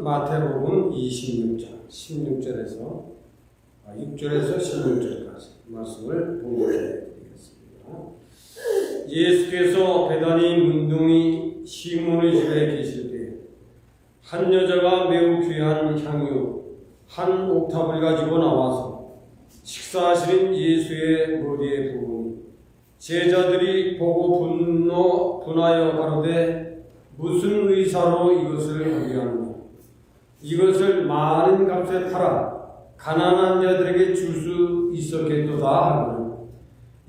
마태복음 26장 16절에서 6절에서 16절까지 말씀을 봉독해 드리겠습니다. 예수께서 베다니 문둥이 시몬의 집에 계실 때 한 여자가 매우 귀한 향유 한 옥탑을 가지고 나와서 식사하시는 예수의 머리에 부으니 제자들이 보고 분하여 가로되 무슨 의사로 이것을 하게 하느냐. 이것을 많은 값에 팔아 가난한 자들에게 줄 수 있었겠도다 하거늘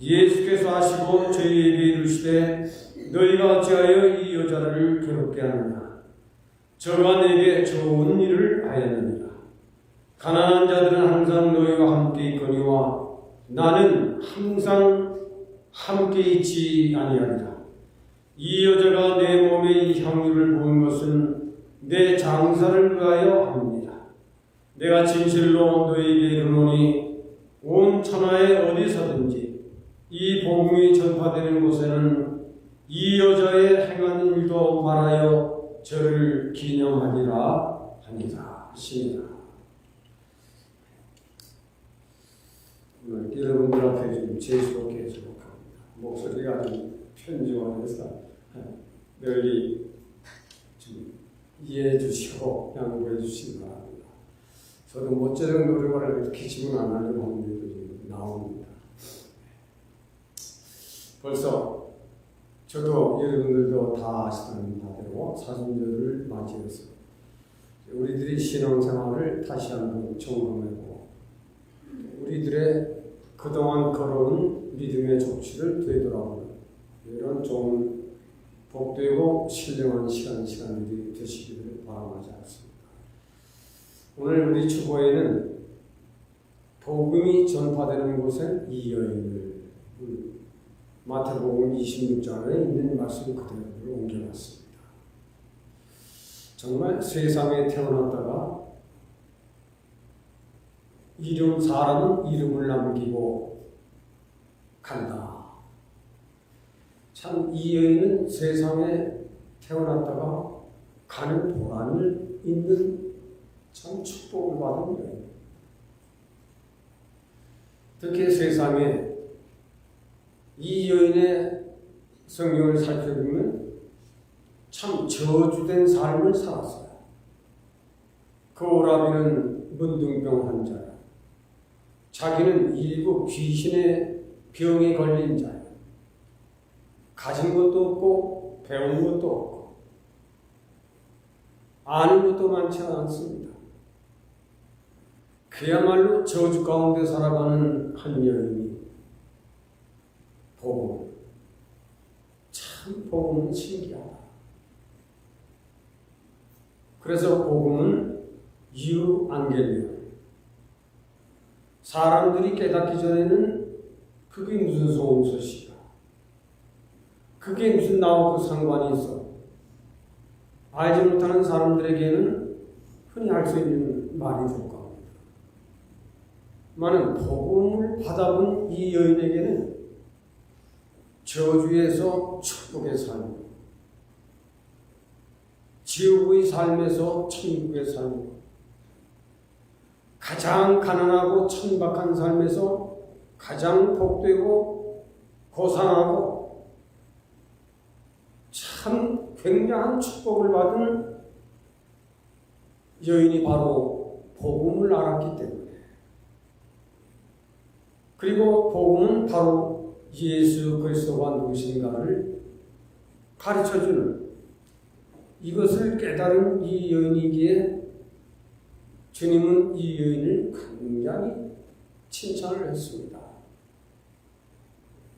예수께서 하시고 저희에게 이르시되 너희가 어찌하여 이 여자를 괴롭게 하느냐. 저가 내게 좋은 일을 하였느니라. 가난한 자들은 항상 너희와 함께 있거니와 나는 항상 함께 있지 아니하리라. 이 여자가 내 몸에 이 향유를 부은 것은 내 장사를 위하여 합니다. 내가 진실로 너희에게 이르노니 온 천하에 어디서든지 이 복음이 전파되는 곳에는 이 여자의 행한 일도 말하여 저를 기념하리라 하니라 하시니라. 오늘 여러분들 앞에 좀 제수롭게 해주려고 합니다. 목소리가 좀 편중해서 널리 좀 이해해 주시고 양보해 주시기 바랍니다. 저도 모처럼 노력을 이렇게 지금 안 하려고 하는데도 좀 나옵니다. 벌써 저도 여러분들도 다 아시는 바대로 사순절을 맞이해서 우리들이 신앙생활을 다시 한번 점검하고 우리들의 그동안 걸어온 믿음의 족치를 되돌아보는 이런 좋은 복되고 신령한 시간들이 되시기를 바라마지 않습니다. 오늘 우리 추보에는 복음이 전파되는 곳에 이 여인을 마태복음 26장에 있는 말씀 그대로를 옮겨놨습니다. 정말 세상에 태어났다가 사람은 이름을 남기고 간다. 참 이 여인은 세상에 태어났다가 가는 보람을 있는 참 축복을 받은 여인. 특히 세상에 이 여인의 성경을 살펴보면 참 저주된 삶을 살았어요. 그 오라비는 문둥병 환자야. 자기는 일부 귀신의 병에 걸린 자야. 가진 것도 없고 배운 것도 없고 아는 것도 많지 않습니다. 그야말로 저주 가운데 살아가는 한 여인이 복음, 참 복음은 신기하다. 그래서 복음은 유앙겔리온. 사람들이 깨닫기 전에는 그게 무슨 소음소식이야. 그게 무슨 나하고 상관이 있어. 알지 못하는 사람들에게는 흔히 할 수 있는 말이 될 겁니다. 많은 복음을 받아본 이 여인에게는 저주에서 축복의 삶, 지옥의 삶에서 천국의 삶, 가장 가난하고 천박한 삶에서 가장 복되고 고상하고 참 굉장한 축복을 받은 여인이 바로 복음을 알았기 때문에, 그리고 복음은 바로 예수 그리스도가 누구신가를 가르쳐주는, 이것을 깨달은 이 여인이기에 주님은 이 여인을 굉장히 칭찬을 했습니다.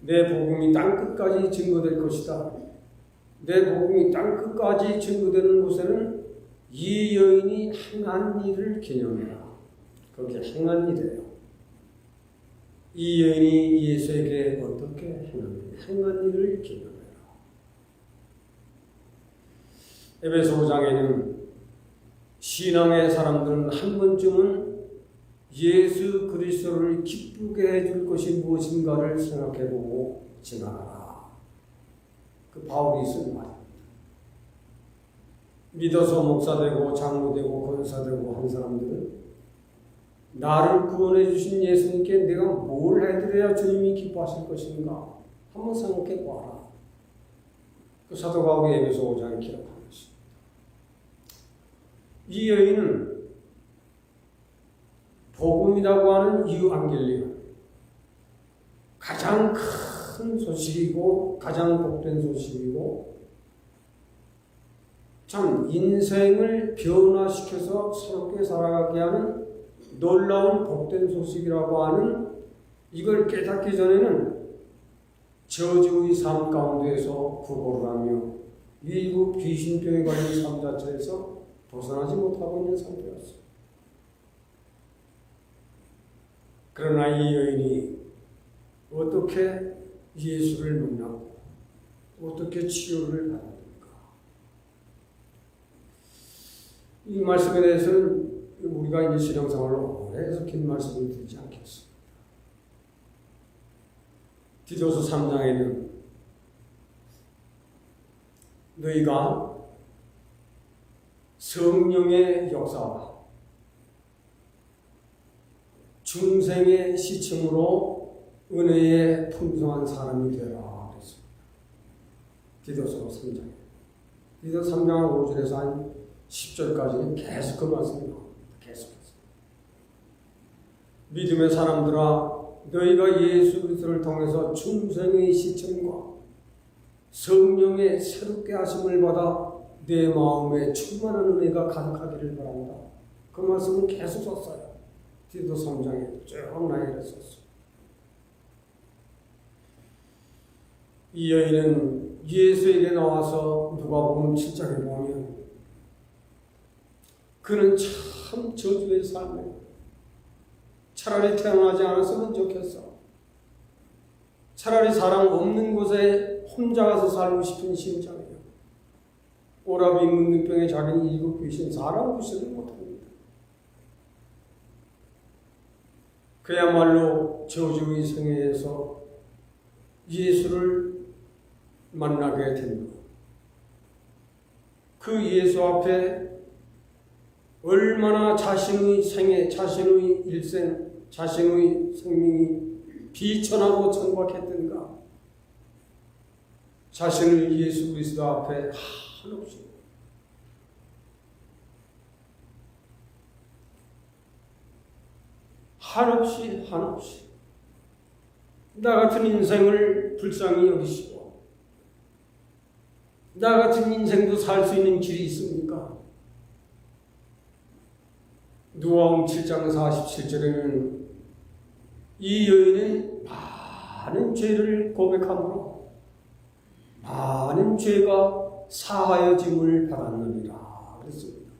내 복음이 땅끝까지 증거될 것이다. 내 복음이 땅끝까지 증거되는 곳에는 이 여인이 행한 일을 기념해라. 그렇게 행한 일이에요. 이 여인이 예수에게 어떻게 행한 일을 기념해라. 에베소 5장에는 신앙의 사람들은 한 번쯤은 예수 그리스도를 기쁘게 해줄 것이 무엇인가를 생각해보고 지나가라. 그 바울이 쓴 말입니다. 믿어서 목사되고 장로되고 나를 구원해 주신 예수님께 내가 뭘 해드려야 주님이 기뻐하실 것인가? 한번 생각해 보아라. 그 사도 바울이 에베소 5장에 기록한 것입니다. 이 여인은 복음이라고 하는 유앙겔리온, 가장 큰 소식이고 가장 복된 소식이고 참 인생을 변화시켜서 새롭게 살아가게 하는 놀라운 복된 소식이라고 하는 이걸 깨닫기 전에는 저주의 삶 가운데에서 구걸을 하며 일부 귀신병에 걸린 삶 자체에서 벗어나지 못하고 있는 상태였어요. 그러나 이 여인이 어떻게 예수를 만나고 어떻게 치료를 받았는가? 이 말씀에 대해서는 우리가 이제 신앙생활을 오래 해서 긴 말씀을 드리지 않겠습니다. 디도서 3장에는 너희가 성령의 역사와 중생의 시침으로 은혜에 풍성한 사람이 되라 그랬습니다. 디도서 3장에. 디도서 3장 5절에서 한 10절까지는 계속 그 말씀이 나옵니다. 계속해서. 믿음의 사람들아, 너희가 예수 그리스도를 통해서 중생의 시침과 성령의 새롭게 하심을 받아 내 마음에 충만한 은혜가 가득하기를 바란다. 그 말씀을 계속 썼어요. 디도서 3장에 쭉 나열해 썼어요. 이 여인은 예수에게 나와서 누가복음 7장에 보면 그는 참 저주의 삶이에요. 차라리 태어나지 않았으면 좋겠어. 차라리 사람 없는 곳에 혼자 가서 살고 싶은 심정이에요. 오라비 문둥병에 자기는 일곱 귀신 사람 구실을 못합니다. 그야말로 저주의 생애에서 예수를 만나게 됩니다. 그 예수 앞에 얼마나 자신의 생애, 자신의 일생, 자신의 생명이 비천하고 천박했던가. 자신을 예수 그리스도 앞에 한없이 나 같은 인생을 불쌍히 여기시고 나 같은 인생도 살 수 있는 길이 있습니까? 누가복음 7장 47절에는 이 여인은 많은 죄를 고백함으로 많은 죄가 사하여짐을 받았느니라 그랬습니다.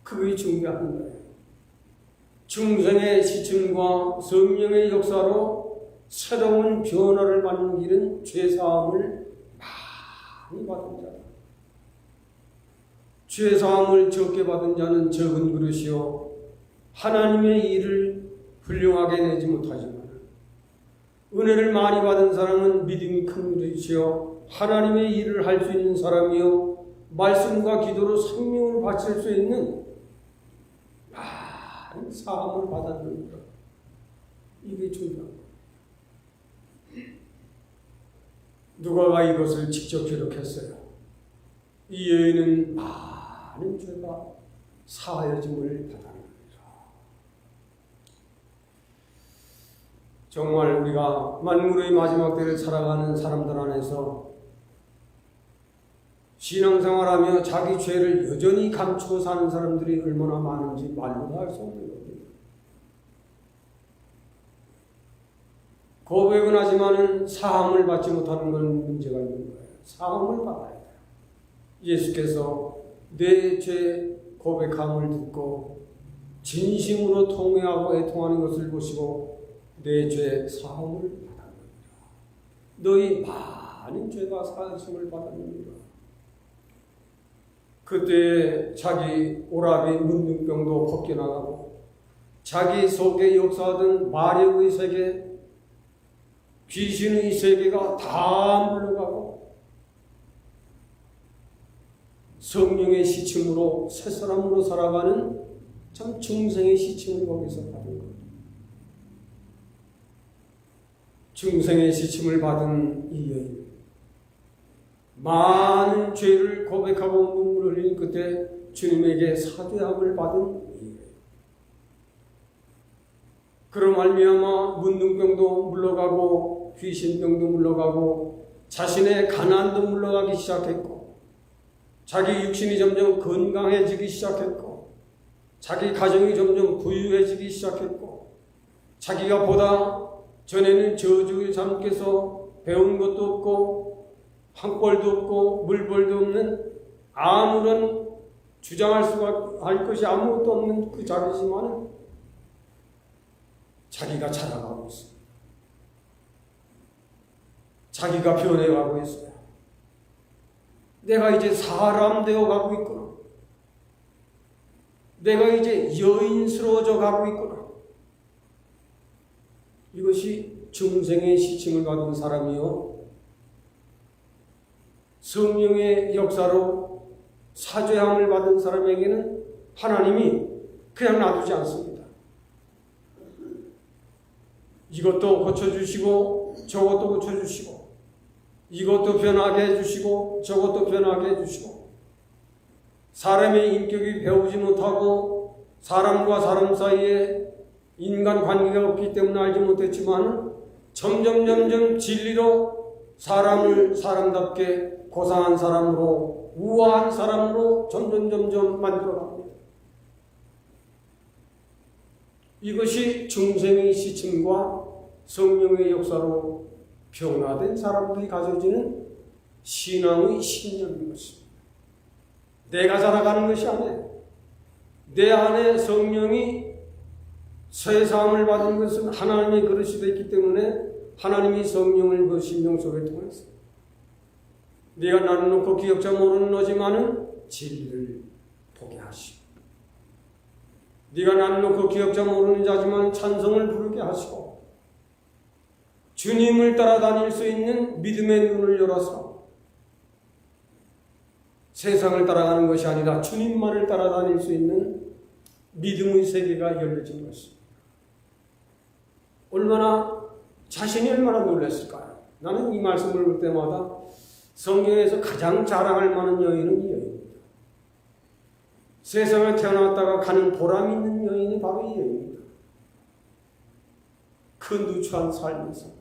그게 중요한 거예요. 중생의 시침과 성령의 역사로 새로운 변화를 받는 길은 죄사함을 많이 받은 자다. 죄사함을 적게 받은 자는 적은 그릇이요 하나님의 일을 훌륭하게 내지 못하지만 은혜를 많이 받은 사람은 믿음이 큰 그릇이요 하나님의 일을 할 수 있는 사람이요 말씀과 기도로 생명을 바칠 수 있는 많은 사함을 받았느니라. 이게 중요한 거예요. 누가가 이것을 직접 기록했어요. 이 여인은 많은 죄가 사하여짐을 받았느니라. 정말 우리가 만물의 마지막 때를 살아가는 사람들 안에서 신앙생활하며 자기 죄를 여전히 감추고 사는 사람들이 얼마나 많은지 말로 할 수 없는 겁니다. 고백은 하지만은 사함을 받지 못하는 건 문제가 있는 거예요. 사함을 받아야 돼요. 예수께서 내 죄 고백함을 듣고 진심으로 통회하고 애통하는 것을 보시고 내 죄 사함을 받았느니라. 너희 많은 죄가 사하심을 받았느니라. 그때 자기 오라비 문둥병도 벗겨나가고 자기 속에 역사하던 마력의 세계, 귀신의 세계가 다 물러가고 성령의 시침으로 새 사람으로 살아가는 참 중생의 시침을 거기서 받은 거예요. 중생의 시침을 받은 이 여인, 많은 죄를 고백하고 눈물을 흘린 그때 주님에게 사죄함을 받은 이 여인. 그로 말미암아 문둥병도 물러가고 귀신병도 물러가고 자신의 가난도 물러가기 시작했고, 자기 육신이 점점 건강해지기 시작했고, 자기 가정이 점점 부유해지기 시작했고, 자기가 보다 전에는 저주의 잠께서 배운 것도 없고 한벌도 없고 물벌도 없는, 아무런 주장할 수가 할 것이 아무것도 없는 그 자기지만은 자기가 자라가고 있습니다. 자기가 변해가고 있어요. 내가 이제 사람 되어가고 있구나. 내가 이제 여인스러워져 가고 있구나. 이것이 중생의 시침을 받은 사람이요, 성령의 역사로 사죄함을 받은 사람에게는 하나님이 그냥 놔두지 않습니다. 이것도 고쳐주시고 저것도 고쳐주시고, 이것도 변하게 해주시고 저것도 변하게 해주시고, 사람의 인격이 배우지 못하고 사람과 사람 사이에 인간 관계가 없기 때문에 알지 못했지만 점점 진리로 사람을 사람답게 고상한 사람으로, 우아한 사람으로 점점 만들어갑니다. 이것이 중생의 시침과 성령의 역사로 변화된 사람들이 가져지는 신앙의 신념인 것입니다. 내가 자라가는 것이 아니에요. 내 안에 성령이 세상을 받은 것은 하나님의 그릇이 됐기 때문에 하나님이 성령을 그 심령 속에 통해서, 네가 나는 놓고 기억자 모르는 너지만은 진리를 보게 하시고, 네가 나는 놓고 기억자 모르는 자지만 찬송을 부르게 하시고, 주님을 따라다닐 수 있는 믿음의 눈을 열어서 세상을 따라가는 것이 아니라 주님만을 따라다닐 수 있는 믿음의 세계가 열려진 것입니다. 자신이 얼마나 놀랐을까요? 나는 이 말씀을 볼 때마다 성경에서 가장 자랑할 만한 여인은 이 여인입니다. 세상에 태어났다가 가는 보람 있는 여인이 바로 이 여인입니다. 그 누추한 삶에서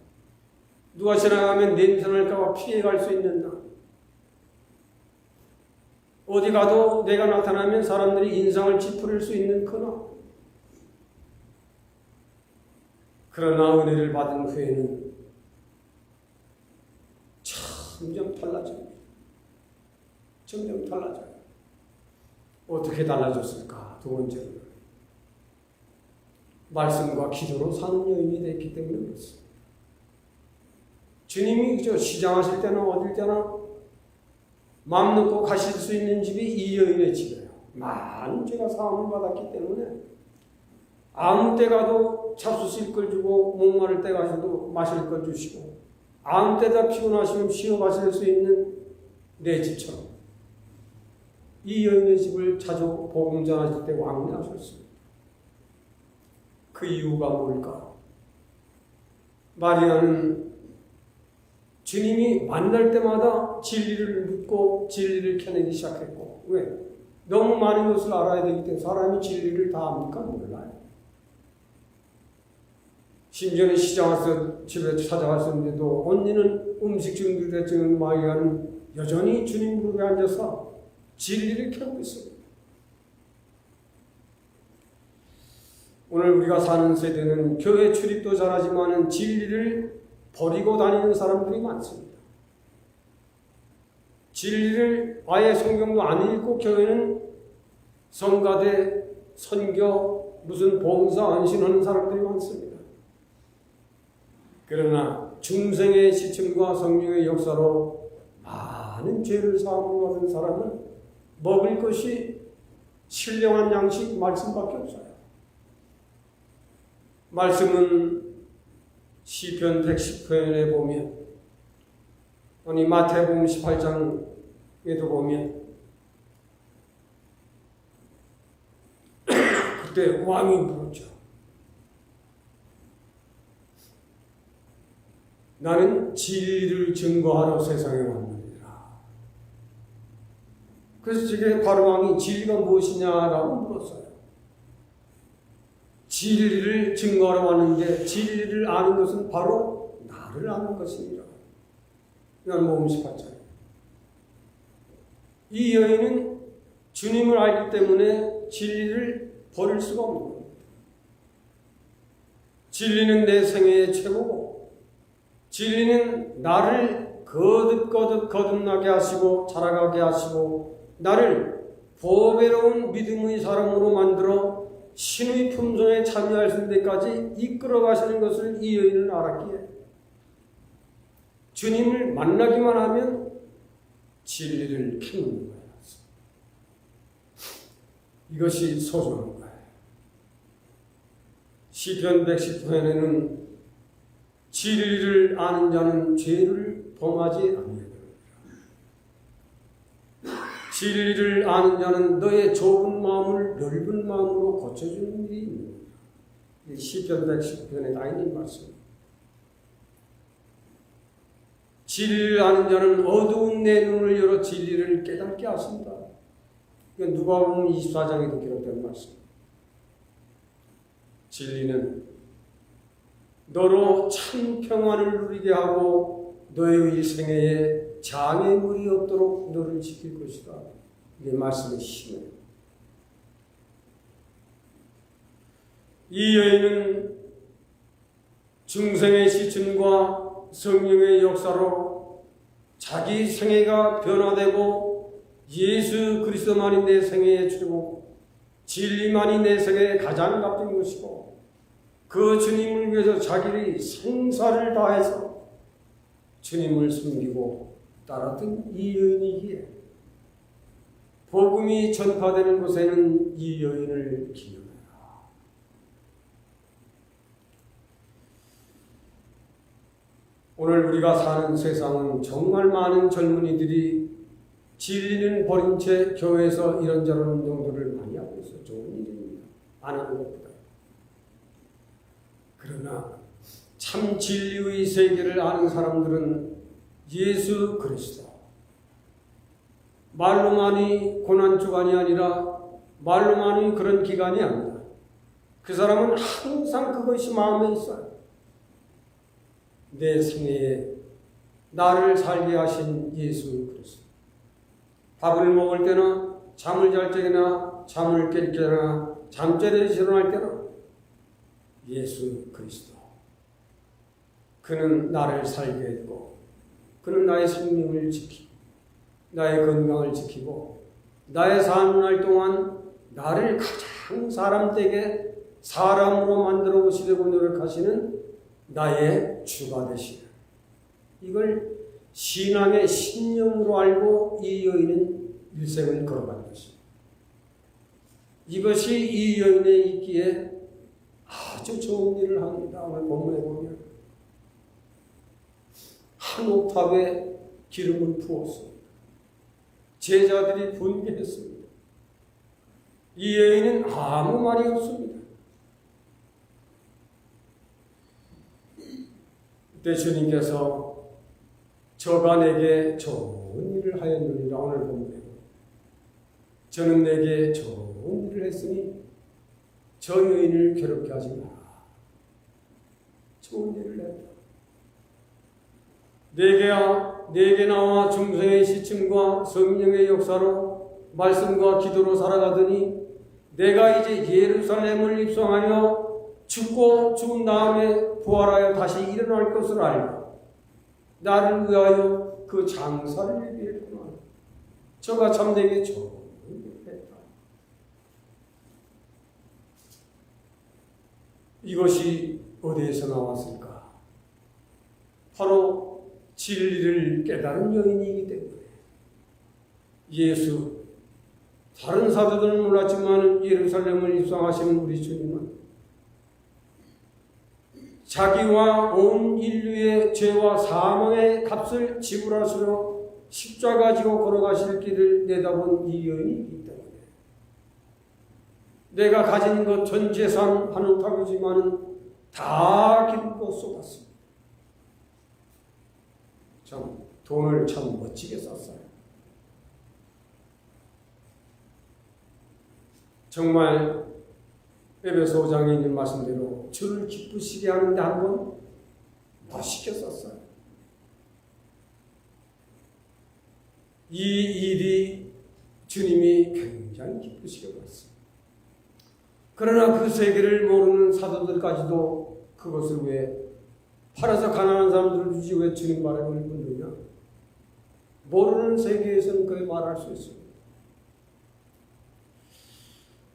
누가 지나가면 냄새날까봐 피해갈 수 있는 나, 어디 가도 내가 나타나면 사람들이 인상을 찌푸릴 수 있는 그나, 그러나 은혜를 받은 후에는 점점 달라집니다. 점점 달라져요. 어떻게 달라졌을까? 두 번째로 말씀과 기도로 사는 여인이 됐기 때문에 그렇습니다. 주님이 시장하실 때나 어딜 때나 마음 놓고 가실 수 있는 집이 이 여인의 집이에요. 많은 죄가 사함을 받았기 때문에 아무 때 가도 잡수실 걸 주고, 목마를 때 가서도 마실 걸 주시고, 아무 때다 피곤하시면 쉬어 가실 수 있는 내 집처럼 이 여인의 집을 자주 복음 전하실 때 왕래하셨습니다. 그 이유가 뭘까? 마리아는 주님이 만날 때마다 진리를 묻고 진리를 캐내기 시작했고, 왜? 너무 많은 것을 알아야 되기 때문에. 사람이 진리를 다 압니까? 몰라요. 심지어는 시장 와서 집에 찾아왔었는데도 언니는 음식 준비됐지만 마리아는 여전히 주님 무릎에 앉아서 진리를 캐고 있습니다. 오늘 우리가 사는 세대는 교회 출입도 잘하지만 진리를 버리고 다니는 사람들이 많습니다. 진리를 아예 성경도 안 읽고 교회는 성가대, 선교, 무슨 봉사, 안신하는 사람들이 많습니다. 그러나 중생의 시침과 성령의 역사로 많은 죄를 사함을 받은 사람은 먹을 것이 신령한 양식 말씀밖에 없어요. 말씀은 시편 110편에 보면, 아니 마태복음 18장에도 보면 그때 왕이 물었죠. 나는 진리를 증거하러 세상에 왔느니라. 그래서 저게 바로 왕이 진리가 무엇이냐라고 물었어요. 진리를 증거하러 왔는데 진리를 아는 것은 바로 나를 아는 것이니라. 요한복음 18장. 이 여인은 주님을 알기 때문에 진리를 버릴 수가 없는 겁니다. 진리는 내 생애의 최고고 진리는 나를 거듭나게 하시고 자라가게 하시고 나를 보배로운 믿음의 사람으로 만들어 신의 품성에 참여할 수 있는 데까지 이끌어 가시는 것을 이 여인은 알았기에 주님을 만나기만 하면 진리를 캐묻는 거예요. 이것이 소중한 거예요. 시편 110편에는 진리를 아는 자는 죄를 범하지 않는다. 진리를 아는 자는 너의 좁은 마음을 넓은 마음으로 고쳐주는 일이 있는 거예요. 시편 110편에 다 있는 말씀입니다. 진리를 아는 자는 어두운 내 눈을 열어 진리를 깨닫게 하신다. 이건 누가복음 24장에도 기록된 말씀입니다. 진리는 너로 참 평안을 누리게 하고 너의 생애에 장애물이 없도록 너를 지킬 것이다. 이게 말씀의 힘이에요. 이 여인은 중생의 시춘과 성령의 역사로 자기 생애가 변화되고 예수 그리스도만이 내 생애의 최고, 진리만이 내 생애의 가장 값진 것이고 그 주님을 위해서 자기의 생사를 다해서 주님을 섬기고 따랐던 이 여인이기에 복음이 전파되는 곳에는 이 여인을 기념해라. 오늘 우리가 사는 세상은 정말 많은 젊은이들이 진리는 버린 채 교회에서 이런저런 운동들을 많이 하고 있어요. 좋은 일입니다. 안 하는 것보다. 그러나 참 진리의 세계를 아는 사람들은 예수 그리스도, 말로만이 고난주간이 아니라 말로만이 그런 기간이 아니다. 그 사람은 항상 그것이 마음에 있어요. 내 생애에 나를 살게 하신 예수 그리스도. 밥을 먹을 때나 잠을 잘 때나 잠을 깰 때나 잠자리에서 일어날 때나 예수 그리스도. 그는 나를 살게 했고 그는 나의 생명을 지키고 나의 건강을 지키고 나의 사는 동안 나를 가장 사람되게 사람으로 만들어 보시려고 노력하시는 나의 주가 되시는 이걸 신앙의 신념으로 알고 이 여인은 일생을 걸어간 것입니다. 이것이 이 여인에 있기에 아주 좋은 일을 합니다. 오늘 본문에 보면 한 옥탑에 기름을 부었습니다. 제자들이 분개했습니다. 이 여인은 아무 말이 없습니다. 그때 주님께서 저가 내게 좋은 일을 하였느니라. 오늘 본문에 저는 내게 좋은 일을 했으니 저 여인을 괴롭게 하지 마라. 좋은 일을 했다. 내게 나와 중생의 시침과 성령의 역사로 말씀과 기도로 살아가더니 내가 이제 예루살렘을 입성하여 죽고 죽은 다음에 부활하여 다시 일어날 것을 알고 나를 위하여 그 장사를 예비했구나. 저가 참 내게 좋은 일을 했다. 이것이 어디에서 나왔을까? 바로 진리를 깨달은 여인이기 때문에 예수, 다른 사도들은 몰랐지만 예루살렘을 입성하시는 우리 주님은 자기와 온 인류의 죄와 사망의 값을 지불하시려 십자가 지고 걸어가실 길을 내다본 이 여인이기 때문에 내가 가진 것 전 재산 한 옥탑이지만은 다 기르고 쏟았습니다. 참 돈을 참 멋지게 썼어요. 정말 에베소 5장에 있는 말씀대로 주를 기쁘시게 하는데 한번 멋있게 썼어요. 이 일이 주님이 굉장히 기쁘시게 보았어요. 그러나 그 세계를 모르는 사도들까지도 그것을 왜 팔아서 가난한 사람들을 주지 왜 주님 바람을 묻느냐? 모르는 세계에서는 그렇게 말할 수 있습니다.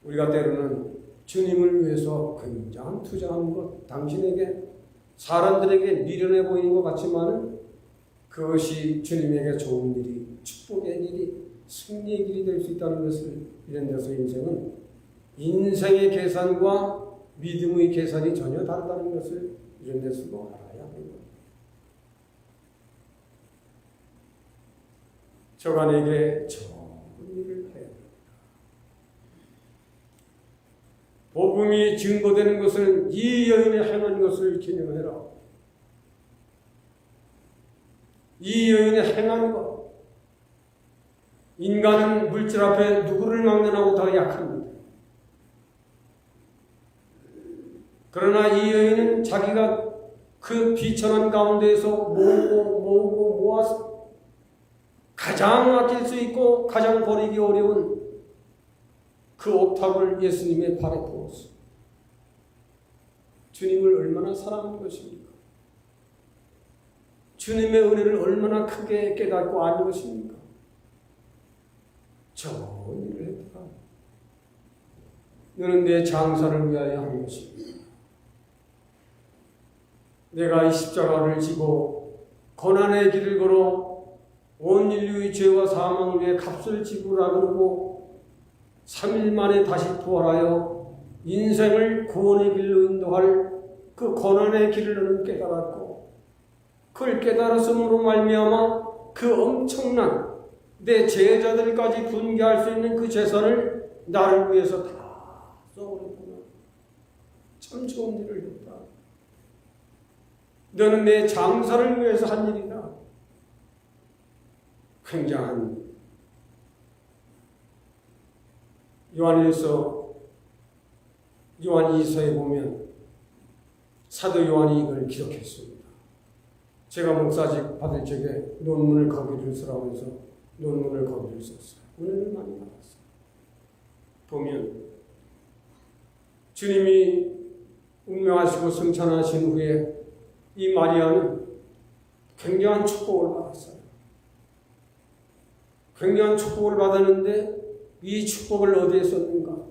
우리가 때로는 주님을 위해서 굉장한 투자하는 것, 당신에게 사람들에게 미련해 보이는 것 같지만은 그것이 주님에게 좋은 일이, 축복의 일이, 승리의 길이 될 수 있다는 것을 이런 데서 인생의 계산과 믿음의 계산이 전혀 다르다는 것을 이런 데서도 알아야 합니다. 저간에게 좋은 일을 해야 합니다. 복음이 증거되는 것은 이 여인의 행한 것을 기념해라. 이 여인의 행한 것. 인간은 물질 앞에 누구를 막론하고 더 약합니다. 그러나 이 여인은 자기가 그 비천한 가운데에서 모으고 모아서 가장 아낄 수 있고 가장 버리기 어려운 그 옥탑을 예수님의 발에 부었습니다. 주님을 얼마나 사랑하는 것입니까? 주님의 은혜를 얼마나 크게 깨닫고 아는 것입니까? 좋은 일을 했다. 너는 내 장사를 위하여 한 것입니다. 내가 이 십자가를 지고 고난의 길을 걸어 온 인류의 죄와 사망을 위해 값을 지불하고 3일 만에 다시 부활하여 인생을 구원의 길로 인도할 그 고난의 길을 너는 깨달았고 그걸 깨달았음으로 말미암아 그 엄청난 내 제자들까지 분개할 수 있는 그 재산을 나를 위해서 다 써버렸구나. 참 좋은 일을 했다. 너는 내 장사를 위해서 한 일이다. 굉장한 요한 2서에 보면 사도 요한이 이걸 기록했습니다. 제가 목사직 받을 적에 논문을 거기를 쓰라고 해서 논문을 거기를 썼어요. 은혜를 많이 받았어요. 보면 주님이 운명하시고 승천하신 후에 이 마리아는 굉장한 축복을 받았어요. 굉장한 축복을 받았는데 이 축복을 어디에 썼는가?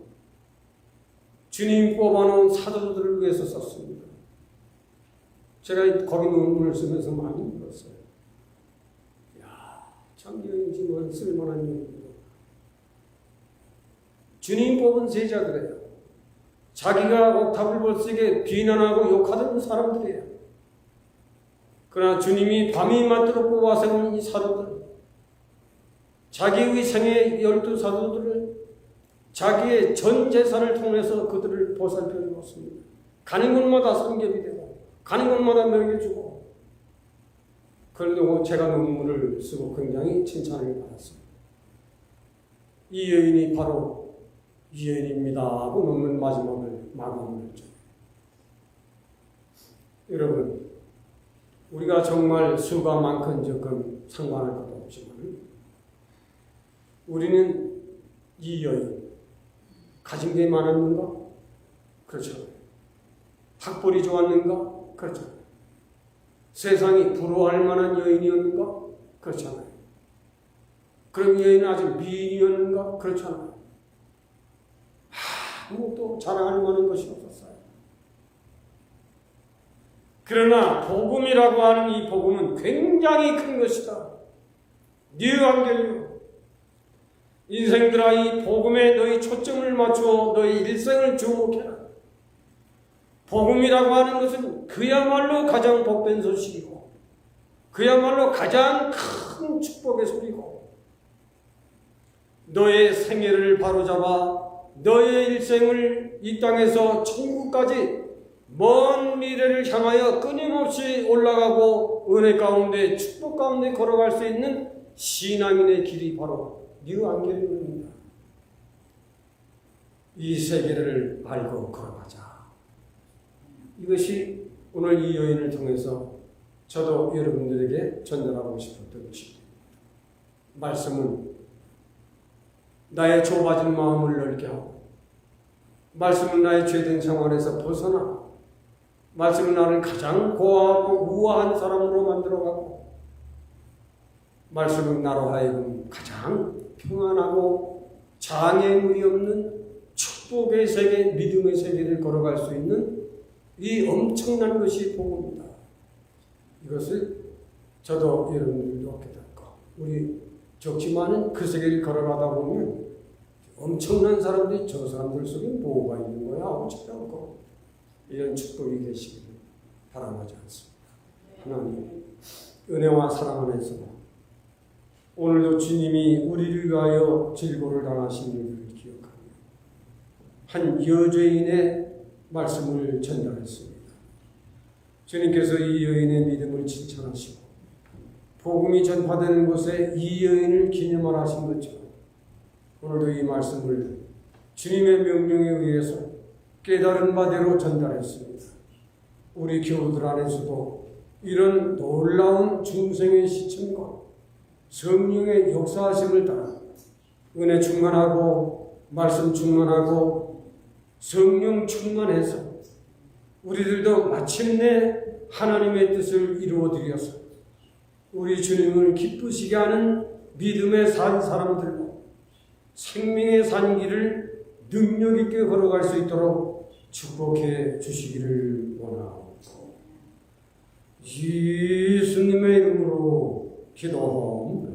주님 뽑아놓은 사도들을 위해서 썼습니다. 제가 거기 논문을 쓰면서 많이 읽었어요. 참 여인이지만 쓸만한 여인입니다. 주님 뽑은 제자들이에요. 자기가 옥탑을 벌쓰게 비난하고 욕하던 사람들이에요. 그러나 주님이 밤이 맞도록 뽑아 세운 이 사도들, 자기의 생애 12사도들을 자기의 전 재산을 통해서 그들을 보살펴 주었습니다. 가는 곳마다 성ገብ이 되고 가는 곳마다 먹여주고. 그런데 제가 논문을 쓰고 굉장히 칭찬을 받았습니다. 이 여인이 바로 이 여인입니다 하고 논문 마지막을 마감을 했죠. 여러분, 우리가 정말 수가 많건 적건 상관할 것도 없지만 우리는 이 여인 가진 게 많았는가? 그렇죠. 학벌이 좋았는가? 그렇죠. 세상이 부러워할 만한 여인이었는가? 그렇잖아요. 그럼 여인은 아주 미인이었는가? 그렇잖아요. 아무것도 자랑할 만한 것이 없었어요. 그러나 복음이라고 하는 이 복음은 굉장히 큰 것이다. 뉴에반겔리온. 인생들아, 이 복음에 너희 초점을 맞추어 너희 일생을 주목해라. 복음이라고 하는 것은 그야말로 가장 복된 소식이고 그야말로 가장 큰 축복의 소리고 너의 생애를 바로잡아 너의 일생을 이 땅에서 천국까지 먼 미래를 향하여 끊임없이 올라가고 은혜 가운데 축복 가운데 걸어갈 수 있는 신앙인의 길이 바로 뉴 안겔리온입니다. 이 세계를 알고 걸어가자. 이것이 오늘 이 여인을 통해서 저도 여러분들에게 전달하고 싶었던 것입니다. 말씀은 나의 좁아진 마음을 넓게 하고, 말씀은 나의 죄된 생활에서 벗어나, 말씀은 나를 가장 고아하고 우아한 사람으로 만들어가고, 말씀은 나로 하여금 가장 평안하고 장애물이 없는 축복의 세계, 믿음의 세계를 걸어갈 수 있는 이 엄청난 것이 복음입니다. 이것을 저도 여러분들도 얻게 될 것. 우리 적지만은 그 세계를 걸어가다 보면 엄청난 사람들이 저 사람들 속에 뭐가 있는 거야 하고 찾아오고 이런 축복이 계시기를 바람하지 않습니다. 하나님 은혜와 사랑 안에서 오늘도 주님이 우리를 위하여 질고를 당하신 일을 기억하며 한 여죄인의 말씀을 전달했습니다. 주님께서 이 여인의 믿음을 칭찬하시고 복음이 전파되는 곳에 이 여인을 기념하라 하신 것처럼 오늘도 이 말씀을 주님의 명령에 의해서 깨달은 바대로 전달했습니다. 우리 교우들 안에서도 이런 놀라운 중생의 시침과 성령의 역사하심을 따라 은혜 충만하고 말씀 충만하고 성령 충만해서 우리들도 마침내 하나님의 뜻을 이루어드려서 우리 주님을 기쁘시게 하는 믿음의 산 사람들로 생명의 산 길을 능력 있게 걸어갈 수 있도록 축복해 주시기를 원하옵고 예수님의 이름으로 기도합니다.